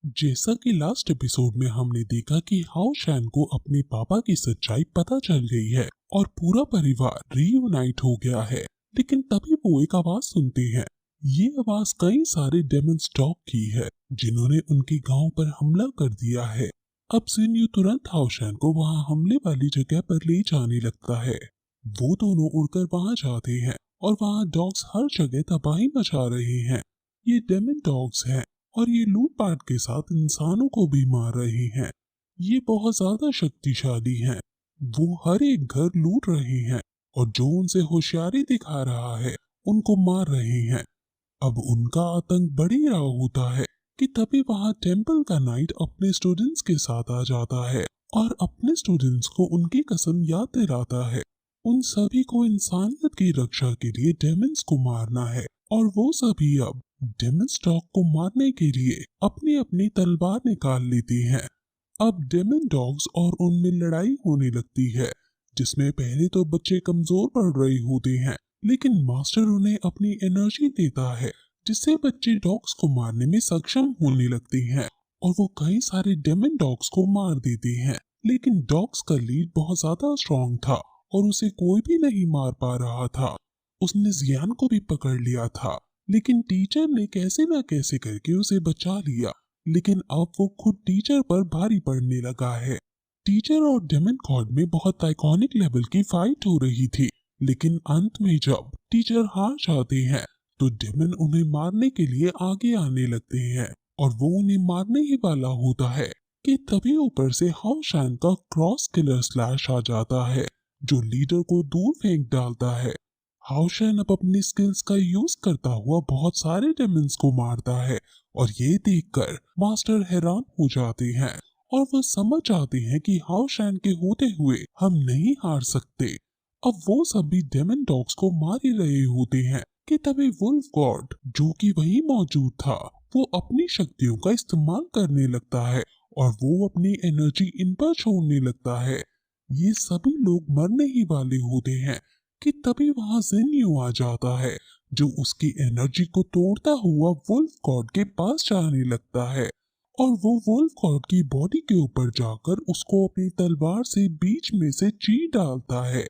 जैसा कि last episode में हमने देखा कि हाओ शैन को अपने पापा की सच्चाई पता चल गई है और पूरा परिवार रीयूनाइट हो गया है। लेकिन तभी वो एक आवाज सुनते हैं। ये आवाज कई सारे डेमन स्टॉक की है जिन्होंने उनके गांव पर हमला कर दिया है। अब जिन्यू तुरंत हाओ शैन को वहां हमले वाली जगह पर ले जाने लगता है। वो दोनों उड़कर वहां जाते हैं और वहां डॉग्स हर जगह तबाही मचा रहे हैं। ये डेमन डॉग्स हैं और ये लूटपाट के साथ इंसानों को भी मार रहे हैं। ये बहुत ज्यादा शक्तिशाली हैं। वो हर एक घर लूट रहे हैं और जो उनसे होशियारी दिखा रहा है उनको मार रहे हैं। अब उनका आतंक बढ़ ही रहा होता है कि तभी वहां टेम्पल का नाइट अपने स्टूडेंट्स के साथ आ जाता है और अपने स्टूडेंट्स को उनकी कसम याद दिलाता है। उन सभी को इंसानियत की रक्षा के लिए डेमन्स को मारना है और वो सभी अब डेमन स्टॉक को मारने के लिए अपनी अपनी तलवार निकाल लेती हैं। अब डेमन डॉग्स और उनमें लड़ाई होने लगती है, जिसमें पहले तो बच्चे कमजोर पड़ रहे होते हैं, लेकिन मास्टर उन्हें अपनी एनर्जी देता है जिससे बच्चे डॉग्स को मारने में सक्षम होने लगते हैं और वो कई सारे डेमन डॉग्स को मार देते हैं। लेकिन डॉग्स का लीड बहुत ज्यादा स्ट्रॉन्ग था और उसे कोई भी नहीं मार पा रहा था। उसने जियान को भी पकड़ लिया था, लेकिन टीचर ने कैसे न कैसे करके उसे बचा लिया। लेकिन अब वो खुद टीचर पर भारी पड़ने लगा है। टीचर और डेमन गॉड में बहुत आइकॉनिक लेवल की फाइट हो रही थी, लेकिन अंत में जब टीचर हार जाते हैं तो डेमन उन्हें मारने के लिए आगे आने लगते हैं और वो उन्हें मारने ही वाला होता है कि तभी ऊपर से हाओ शैन का क्रॉस किलर स्लैश आ जाता है जो लीडर को दूर फेंक डालता है। हाओ शैन अब अपनी स्किल्स का यूज करता हुआ बहुत सारे डेमन्स को मारता है और ये देखकर मास्टर हैरान हो जाते हैं और वो समझ जाते हैं कि हाओ शैन के होते हुए हम नहीं हार सकते। अब वो सभी डेमन डॉग्स को मार ही रहे होते हैं कि तभी वुल्फ गॉड जो कि वहीं मौजूद था वो अपनी शक्तियों का इस्तेमाल करने लगता है और वो अपनी एनर्जी इन पर छोड़ने लगता है। ये सभी लोग मरने ही वाले होते हैं कि तभी वहां जिन्यू आ जाता है जो उसकी एनर्जी को तोड़ता हुआ वुल्फ गॉड के पास जाने लगता है और वो वुल्फ गॉड की बॉडी के ऊपर जाकर उसको अपनी तलवार से बीच में से चीर डालता है।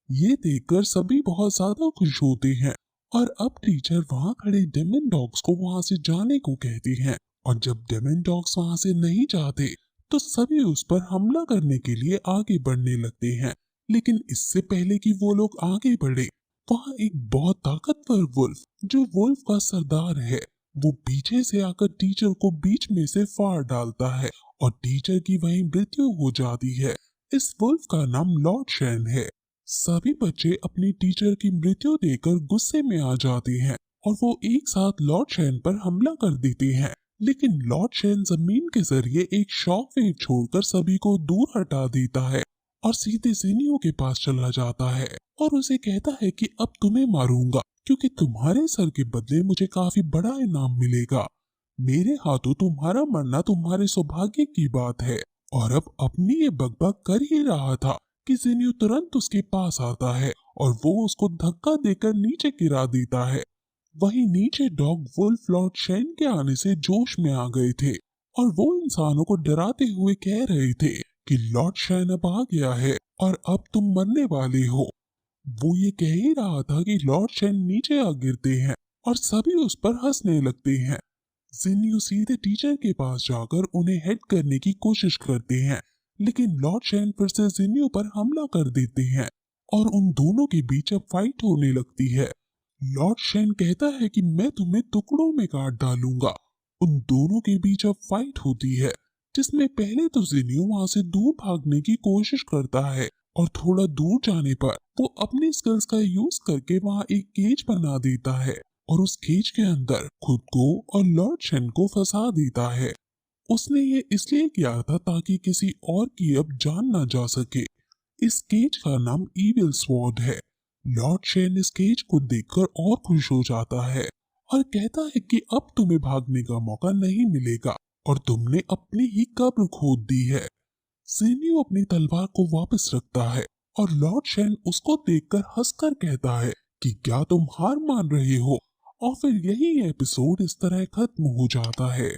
ये देखकर सभी बहुत ज्यादा खुश होते हैं और अब टीचर वहां खड़े डेमन डॉग्स को वहां से जाने को कहती हैं और जब डेमन डॉग्स वहां से नहीं जाते तो सभी उस पर हमला करने के लिए आगे बढ़ने लगते हैं। लेकिन इससे पहले कि वो लोग आगे बढ़े वहां एक बहुत ताकतवर वुल्फ जो वुल्फ का सरदार है वो पीछे से आकर टीचर को बीच में से फाड़ डालता है और टीचर की वहीं मृत्यु हो जाती है। इस वुल्फ का नाम लॉर्ड शैन है। सभी बच्चे अपनी टीचर की मृत्यु देखकर गुस्से में आ जाते हैं और वो एक साथ लॉर्ड शैन पर हमला कर देते हैं। लेकिन लॉर्ड शैन जमीन के जरिए एक शॉक वेव छोड़कर सभी को दूर हटा देता है और सीधे जिन्यू के पास चला जाता है और उसे कहता है कि अब तुम्हें मारूंगा क्योंकि तुम्हारे सर के बदले मुझे काफी बड़ा इनाम मिलेगा। मेरे हाथों तुम्हारा मरना तुम्हारे सौभाग्य की बात है। और अब अपनी ये बकबक कर ही रहा था कि जिन्यू तुरंत उसके पास आता है और वो उसको धक्का देकर नीचे गिरा देता है। वहीं नीचे डॉग वुल्फ लॉर्ड शैन के आने से जोश में आ गए थे और वो इंसानों को डराते हुए कह रहे थे कि लॉर्ड शैन अब आ गया है और अब तुम मरने वाले हो। वो ये कह ही रहा था कि लॉर्ड शैन नीचे आ गिरते हैं और सभी उस पर हंसने लगते हैं। जिन्यू सीधे टीचर के पास जाकर उन्हें हेड करने की कोशिश करते हैं, लेकिन लॉर्ड शैन फिर से जिन्यू पर हमला कर देते हैं और उन दोनों के बीच अब फाइट होने लगती है। लॉर्ड शैन कहता है कि मैं तुम्हें टुकड़ों में काट डालूंगा। उन दोनों के बीच अब फाइट होती है जिसमें पहले तो जिन्यू वहां से दूर भागने की कोशिश करता है और थोड़ा दूर जाने पर वो अपनी स्किल्स का यूज करके वहां एक केज बना देता है और उस केज के अंदर खुद को और लॉर्ड शैन को फंसा देता है। उसने ये इसलिए किया था ताकि किसी और की अब जान ना जा सके। इस केज का नाम इविल स्वॉर्ड है। लॉर्ड शैन इस केज को देखकर और खुश हो जाता है और कहता है कि अब तुम्हें भागने का मौका नहीं मिलेगा और तुमने अपनी ही कब्र खोद दी है। जिन्यू अपनी तलवार को वापस रखता है और लॉर्ड शैन उसको देखकर हंसकर कहता है कि क्या तुम हार मान रहे हो। और फिर यही एपिसोड इस तरह खत्म हो जाता है।